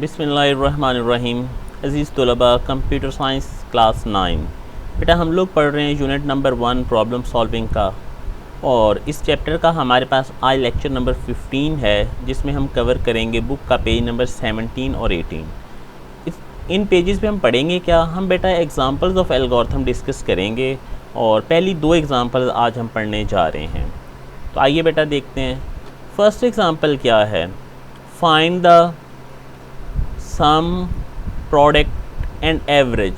बिस्मिल्लाहिर्रहमानिर्रहीम। अज़ीज़ तलबा, computer science class 9। बेटा हम लोग पढ़ रहे हैं यूनिट नंबर 1 प्रॉब्लम सॉल्विंग का, और इस चैप्टर का हमारे पास आज लेक्चर नंबर 15 है, जिसमें हम कवर करेंगे बुक का पेज नंबर 17 और 18। इन पेजेस पे हम पढ़ेंगे क्या, हम बेटा एग्जांपल्स ऑफ एल्गोरिथम डिस्कस करेंगे, और पहली दो एग्जांपल्स आज हम पढ़ने जा रहे हैं। तो आइए बेटा देखते हैं। फर्स्ट एग्जांपल क्या है, find the sum product and average.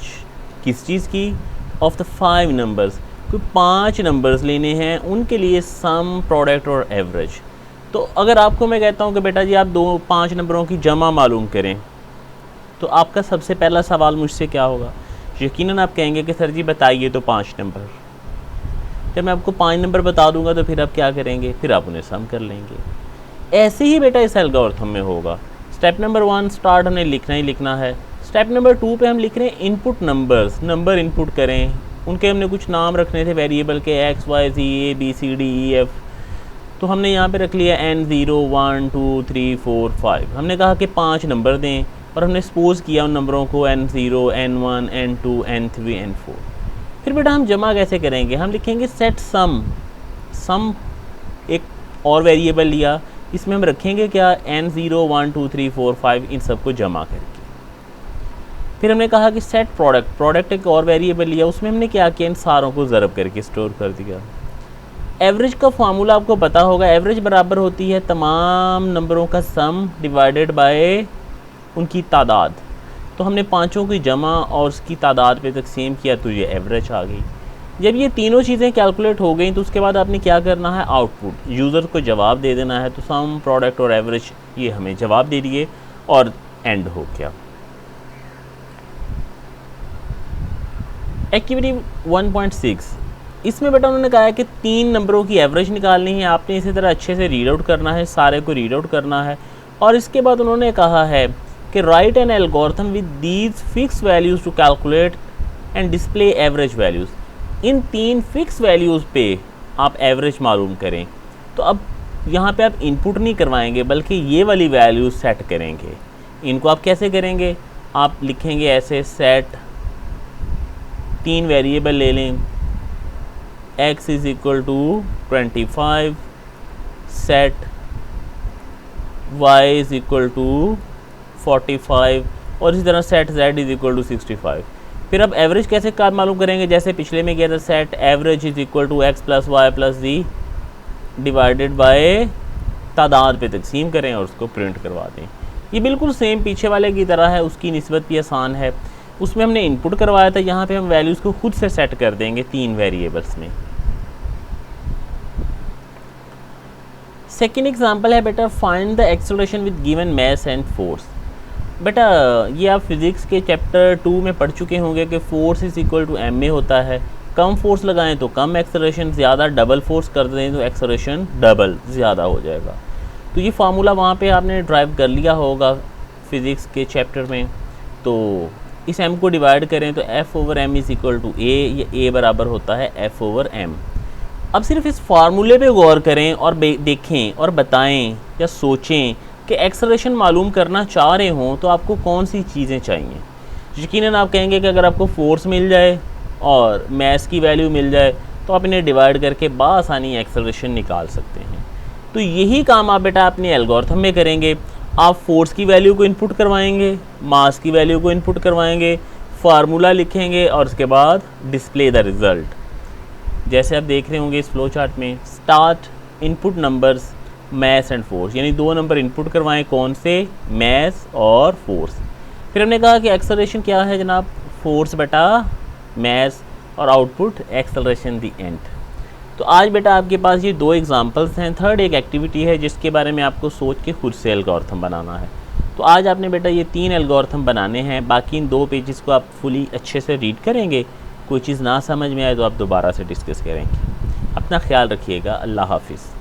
किस चीज़ की? Of the 5 numbers. कोई 5 नंबर्स लेने हैं, उनके लिए सम, प्रोडक्ट और एवरेज। तो अगर आपको मैं कहता हूँ कि बेटा जी आप 5 नंबरों की जमा मालूम करें, तो आपका सबसे पहला सवाल मुझसे क्या होगा? यकीनन आप कहेंगे कि सर जी बताइए तो 5 नंबर। जब मैं आपको 5 नंबर बता दूंगा तो फिर आप क्या करेंगे? फिर आप उन्हें सम कर लेंगे। ऐसे ही बेटा इस एल्गोरिथम में होगा। स्टेप नंबर 1 स्टार्ट हमें लिखना ही लिखना है। स्टेप नंबर 2 पे हम लिख रहे हैं इनपुट नंबर्स, नंबर इनपुट करें। उनके हमने कुछ नाम रखने थे वेरिएबल के, X Y Z A B C D E F. तो हमने यहाँ पे रख लिया N0 1 2 3 4 5। हमने कहा कि 5 नंबर दें, और हमने सपोज़ किया उन नंबरों को N0 N1 N2 N3 N4। फिर बेटा हम जमा कैसे करेंगे? हम लिखेंगे सेट सम। सम एक और वेरिएबल लिया, इसमें हम रखेंगे क्या? N0 1 2 3 4 5, इन सबको जमा करके। फिर हमने कहा कि सेट प्रोडक्ट, प्रोडक्ट एक और वेरिएबल लिया, उसमें हमने क्या किया? इन सारों को ज़रब करके स्टोर कर दिया। एवरेज का फार्मूला आपको पता होगा, एवरेज बराबर होती है तमाम नंबरों का सम डिवाइडेड बाय उनकी तादाद। तो हमने पाँचों की जमा और उसकी तादाद पे तकसीम किया, तो ये एवरेज आ गई। जब ये तीनों चीज़ें कैलकुलेट हो गई, तो उसके बाद आपने क्या करना है? आउटपुट यूज़र को जवाब दे देना है। तो सम, प्रोडक्ट और एवरेज ये हमें जवाब दे दिए, और एंड हो गया। एक्टिविटी 1.6, इसमें बेटा उन्होंने कहा है कि 3 नंबरों की एवरेज निकालनी है। आपने इसी तरह अच्छे से रीड आउट करना है, सारे को रीड आउट करना है। और इसके बाद उन्होंने कहा है कि write an algorithm with these fix values to calculate and display average values. इन 3 फिक्स वैल्यूज़ पे आप एवरेज मालूम करें। तो अब यहाँ पे आप इनपुट नहीं करवाएंगे, बल्कि ये वाली वैल्यू सेट करेंगे। इनको आप कैसे करेंगे? आप लिखेंगे ऐसे, सेट 3 वेरिएबल ले लें, x is equal to 25, set y is equal to 45, और इसी तरह set z is equal to 65। फिर अब एवरेज कैसे कार मालूम करेंगे? जैसे पिछले में किया था, set average is equal to x plus Y plus Z divided by तादाद पे तकसीम करें और उसको प्रिंट करवा दें। ये बिल्कुल सेम पीछे वाले की तरह है, उसकी निस्बत भी आसान है। उसमें हमने इनपुट करवाया था, यहाँ पे हम वैल्यूज़ को खुद से सेट कर देंगे 3 वेरिएबल्स में। सेकेंड एग्जाम्पल है बेटा, find the acceleration with given mass and force. बेटा ये आप फिज़िक्स के चैप्टर 2 में पढ़ चुके होंगे कि force is equal to ma होता है। कम फोर्स लगाएं तो कम एक्सेलरेशन, ज़्यादा डबल फोर्स कर दें तो एक्सेलरेशन डबल ज़्यादा हो जाएगा। तो ये फार्मूला वहाँ पे आपने ड्राइव कर लिया होगा फिज़िक्स के चैप्टर में। तो इस m को डिवाइड करें तो F/m is equal to a, ये a बराबर होता है F/m। अब सिर्फ इस फार्मूले पे गौर करें और देखें और बताएं या सोचें कि एक्सेलरेशन मालूम करना चाह रहे हों तो आपको कौन सी चीज़ें चाहिए। यकीनन आप कहेंगे कि अगर आपको फोर्स मिल जाए और मास की वैल्यू मिल जाए तो आप इन्हें डिवाइड करके बासानी एक्सेलरेशन निकाल सकते हैं। तो यही काम आप बेटा अपने एल्गोरिथम में करेंगे। आप फोर्स की वैल्यू को इनपुट करवाएंगे, मास की वैल्यू को इनपुट करवाएंगे, फार्मूला लिखेंगे, और उसके बाद डिस्प्ले द रिज़ल्ट। जैसे आप देख रहे होंगे इस फ्लो चार्ट में, start input numbers math and force, यानी 2 नंबर इनपुट करवाएं। कौन से? मैथ और फोर्स। फिर हमने कहा कि एक्सेलरेशन क्या है जनाब? फोर्स बटा मैथ, और आउटपुट एक्सेलरेशन दी एंड। तो आज बेटा आपके पास ये 2 एग्जांपल्स हैं। थर्ड एक एक्टिविटी है जिसके बारे में आपको सोच के खुद से एल्गोरिथम बनाना है। तो आज आपने बेटा ये 3 एल्गोरिथम बनाने हैं। बाकी इन 2 पेजेस को आप फुली अच्छे से रीड करेंगे। कोई चीज़ ना समझ में आए तो आप दोबारा से डिस्कस करेंगे। अपना ख्याल रखिएगा। अल्लाह हाफिज़।